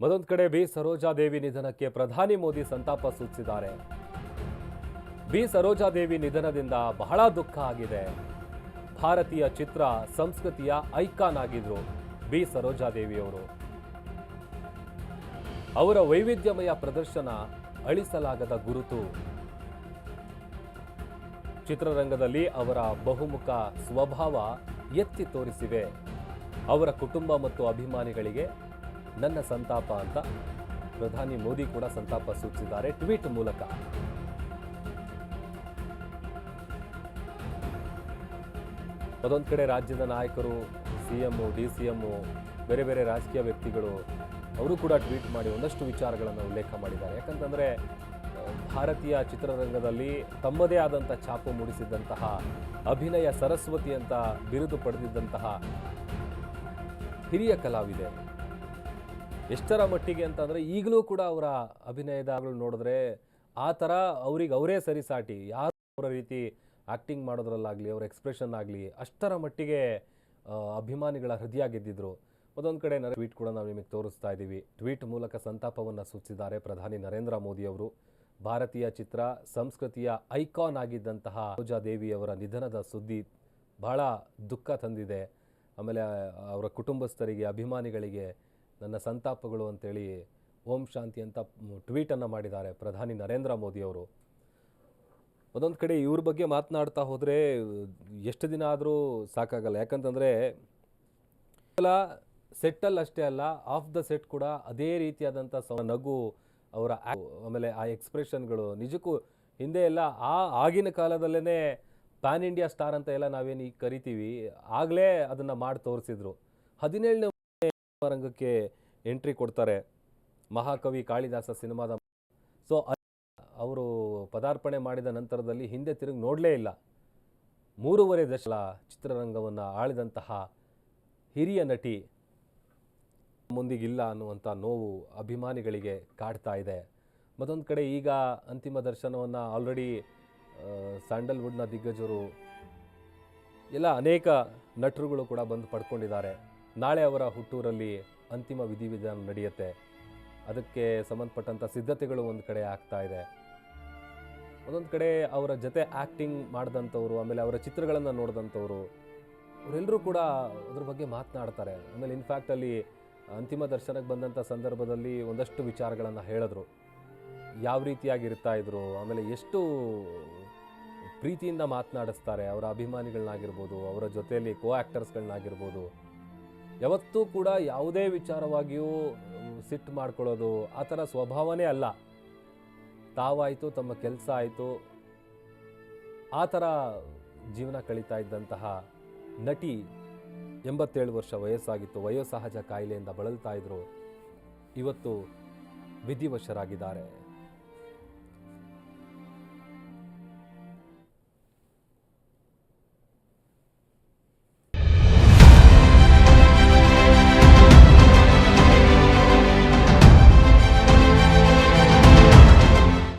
ಮತ್ತೊಂದು ಕಡೆ ಬಿ ಸರೋಜಾದೇವಿ ನಿಧನಕ್ಕೆ ಪ್ರಧಾನಿ ಮೋದಿ ಸಂತಾಪ ಸೂಚಿಸಿದ್ದಾರೆ. ಬಿ ಸರೋಜಾದೇವಿ ನಿಧನದಿಂದ ಬಹಳ ದುಃಖ ಆಗಿದೆ. ಭಾರತೀಯ ಚಿತ್ರ ಸಂಸ್ಕೃತಿಯ ಐಕಾನ್ ಆಗಿದ್ರು ಬಿ ಸರೋಜಾದೇವಿಯವರು. ಅವರ ವೈವಿಧ್ಯಮಯ ಪ್ರದರ್ಶನ ಅಳಿಸಲಾಗದ ಗುರುತು. ಚಿತ್ರರಂಗದಲ್ಲಿ ಅವರ ಬಹುಮುಖ ಸ್ವಭಾವ ಎತ್ತಿ ತೋರಿಸಿವೆ. ಅವರ ಕುಟುಂಬ ಮತ್ತು ಅಭಿಮಾನಿಗಳಿಗೆ ನನ್ನ ಸಂತಾಪ ಅಂತ ಪ್ರಧಾನಿ ಮೋದಿ ಕೂಡ ಸಂತಾಪ ಸೂಚಿಸಿದ್ದಾರೆ ಟ್ವೀಟ್ ಮೂಲಕ. ಅದೊಂದು ಕಡೆ ರಾಜ್ಯದ ನಾಯಕರು, ಸಿಎಂ, ಡಿಸಿಎಂ, ಬೇರೆ ಬೇರೆ ರಾಜಕೀಯ ವ್ಯಕ್ತಿಗಳು ಅವರು ಕೂಡ ಟ್ವೀಟ್ ಮಾಡಿ ಒಂದಷ್ಟು ವಿಚಾರಗಳನ್ನು ಉಲ್ಲೇಖ ಮಾಡಿದ್ದಾರೆ. ಯಾಕಂತಂದರೆ ಭಾರತೀಯ ಚಿತ್ರರಂಗದಲ್ಲಿ ತಮ್ಮದೇ ಆದಂಥ ಛಾಪು ಮೂಡಿಸಿದ್ದಂತಹ ಅಭಿನಯ ಸರಸ್ವತಿ ಅಂತ ಬಿರುದು ಪಡೆದಿದ್ದಂತಹ ಹಿರಿಯ ಕಲಾವಿದೆ. ಎಷ್ಟರ ಮಟ್ಟಿಗೆ ಅಂತಂದರೆ ಈಗಲೂ ಕೂಡ ಅವರ ಅಭಿನಯದಾಗಲು ನೋಡಿದ್ರೆ ಆ ಥರ ಅವ್ರಿಗೆ ಅವರೇ ಸರಿಸಾಟಿ. ಯಾರು ಅವರ ರೀತಿ ಆ್ಯಕ್ಟಿಂಗ್ ಮಾಡೋದ್ರಲ್ಲಾಗಲಿ, ಅವರ ಎಕ್ಸ್ಪ್ರೆಷನ್ ಆಗಲಿ ಅಷ್ಟರ ಮಟ್ಟಿಗೆ ಅಭಿಮಾನಿಗಳ ಹೃದಯ ಗೆದ್ದಿದ್ರು. ಮತ್ತೊಂದು ಕಡೆ ಟ್ವೀಟ್ ಕೂಡ ನಾವು ನಿಮಗೆ ತೋರಿಸ್ತಾ ಇದ್ದೀವಿ. ಟ್ವೀಟ್ ಮೂಲಕ ಸಂತಾಪವನ್ನು ಸೂಚಿಸಿದ್ದಾರೆ ಪ್ರಧಾನಿ ನರೇಂದ್ರ ಮೋದಿ ಅವರು. ಭಾರತೀಯ ಚಿತ್ರ ಸಂಸ್ಕೃತಿಯ ಐಕಾನ್ ಆಗಿದ್ದಂತಹ ಸರೋಜಾದೇವಿಯವರ ನಿಧನದ ಸುದ್ದಿ ಬಹಳ ದುಃಖ ತಂದಿದೆ. ಆಮೇಲೆ ಅವರ ಕುಟುಂಬಸ್ಥರಿಗೆ, ಅಭಿಮಾನಿಗಳಿಗೆ ನನ್ನ ಸಂತಾಪಗಳು ಅಂತೇಳಿ ಓಂ ಶಾಂತಿ ಅಂತ ಟ್ವೀಟನ್ನು ಮಾಡಿದ್ದಾರೆ ಪ್ರಧಾನಿ ನರೇಂದ್ರ ಮೋದಿ ಅವರು. ಒಂದೊಂದು ಕಡೆ ಇವ್ರ ಬಗ್ಗೆ ಮಾತನಾಡ್ತಾ ಹೋದರೆ ಎಷ್ಟು ದಿನ ಆದರೂ ಸಾಕಾಗಲ್ಲ. ಯಾಕಂತಂದರೆ ಸೆಟ್ಟಲ್ಲಿ ಅಷ್ಟೇ ಅಲ್ಲ, ಆಫ್ ದ ಸೆಟ್ ಕೂಡ ಅದೇ ರೀತಿಯಾದಂಥ ನಗು, ಅವರ ಆಮೇಲೆ ಆ ಎಕ್ಸ್ಪ್ರೆಷನ್ಗಳು ನಿಜಕ್ಕೂ ಹಿಂದೆ ಎಲ್ಲ ಆಗಿನ ಕಾಲದಲ್ಲೇ ಪ್ಯಾನ್ ಇಂಡಿಯಾ ಸ್ಟಾರ್ ಅಂತ ಎಲ್ಲ ನಾವೇನು ಈಗ ಕರಿತೀವಿ, ಆಗಲೇ ಅದನ್ನು ಮಾಡಿ ತೋರಿಸಿದ್ರು. 17ನೇ ರಂಗಕ್ಕೆ ಎಂಟ್ರಿ ಕೊಡ್ತಾರೆ ಮಹಾಕವಿ ಕಾಳಿದಾಸ ಸಿನಿಮಾದ. ಸೊ ಅವರು ಪದಾರ್ಪಣೆ ಮಾಡಿದ ನಂತರದಲ್ಲಿ ಹಿಂದೆ ತಿರುಗಿ ನೋಡಲೇ ಇಲ್ಲ. 3.5 ದಶಕ ಚಿತ್ರರಂಗವನ್ನು ಆಳಿದಂತಹ ಹಿರಿಯ ನಟಿ ಮುಂದಿಗಿಲ್ಲ ಅನ್ನುವಂಥ ನೋವು ಅಭಿಮಾನಿಗಳಿಗೆ ಕಾಡ್ತಾ ಇದೆ. ಮತ್ತೊಂದು ಕಡೆ ಈಗ ಅಂತಿಮ ದರ್ಶನವನ್ನು ಆಲ್ರೆಡಿ ಸ್ಯಾಂಡಲ್ವುಡ್ನ ದಿಗ್ಗಜರು ಎಲ್ಲ ಅನೇಕ ನಟರುಗಳು ಕೂಡ ಬಂದು ಪಡ್ಕೊಂಡಿದ್ದಾರೆ. ನಾಳೆ ಅವರ ಹುಟ್ಟೂರಲ್ಲಿ ಅಂತಿಮ ವಿಧಿವಿಧಾನ ನಡೆಯುತ್ತೆ. ಅದಕ್ಕೆ ಸಂಬಂಧಪಟ್ಟಂಥ ಸಿದ್ಧತೆಗಳು ಒಂದು ಕಡೆ ಆಗ್ತಾ ಇದೆ. ಒಂದೊಂದು ಕಡೆ ಅವರ ಜೊತೆ ಆ್ಯಕ್ಟಿಂಗ್ ಮಾಡಿದಂಥವ್ರು, ಆಮೇಲೆ ಅವರ ಚಿತ್ರಗಳನ್ನು ನೋಡಿದಂಥವ್ರು ಅವರೆಲ್ಲರೂ ಕೂಡ ಅದ್ರ ಬಗ್ಗೆ ಮಾತನಾಡ್ತಾರೆ. ಆಮೇಲೆ ಇನ್ಫ್ಯಾಕ್ಟ್ ಅಲ್ಲಿ ಅಂತಿಮ ದರ್ಶನಕ್ಕೆ ಬಂದಂಥ ಸಂದರ್ಭದಲ್ಲಿ ಒಂದಷ್ಟು ವಿಚಾರಗಳನ್ನು ಹೇಳಿದ್ರು. ಯಾವ ರೀತಿಯಾಗಿರ್ತಾ ಇದ್ರು, ಆಮೇಲೆ ಎಷ್ಟು ಪ್ರೀತಿಯಿಂದ ಮಾತನಾಡಿಸ್ತಾರೆ ಅವರ ಅಭಿಮಾನಿಗಳನ್ನಾಗಿರ್ಬೋದು, ಅವರ ಜೊತೆಯಲ್ಲಿ ಕೋ ಆ್ಯಕ್ಟರ್ಸ್ಗಳನ್ನಾಗಿರ್ಬೋದು. ಯಾವತ್ತೂ ಕೂಡ ಯಾವುದೇ ವಿಚಾರವಾಗಿಯೂ ಸಿಟ್ಟು ಮಾಡ್ಕೊಳ್ಳೋದು ಆ ಥರ ಸ್ವಭಾವನೇ ಅಲ್ಲ. ತಾವಾಯಿತು, ತಮ್ಮ ಕೆಲಸ ಆಯಿತು, ಆ ಥರ ಜೀವನ ಕಳೀತಾ ಇದ್ದಂತಹ ನಟಿ. 87 ವರ್ಷ ವಯಸ್ಸಾಗಿತ್ತು. ವಯೋಸಹಜ ಕಾಯಿಲೆಯಿಂದ ಬಳಲ್ತಾ ಇದ್ರು. ಇವತ್ತು ವಿಧಿವಶರಾಗಿದ್ದಾರೆ.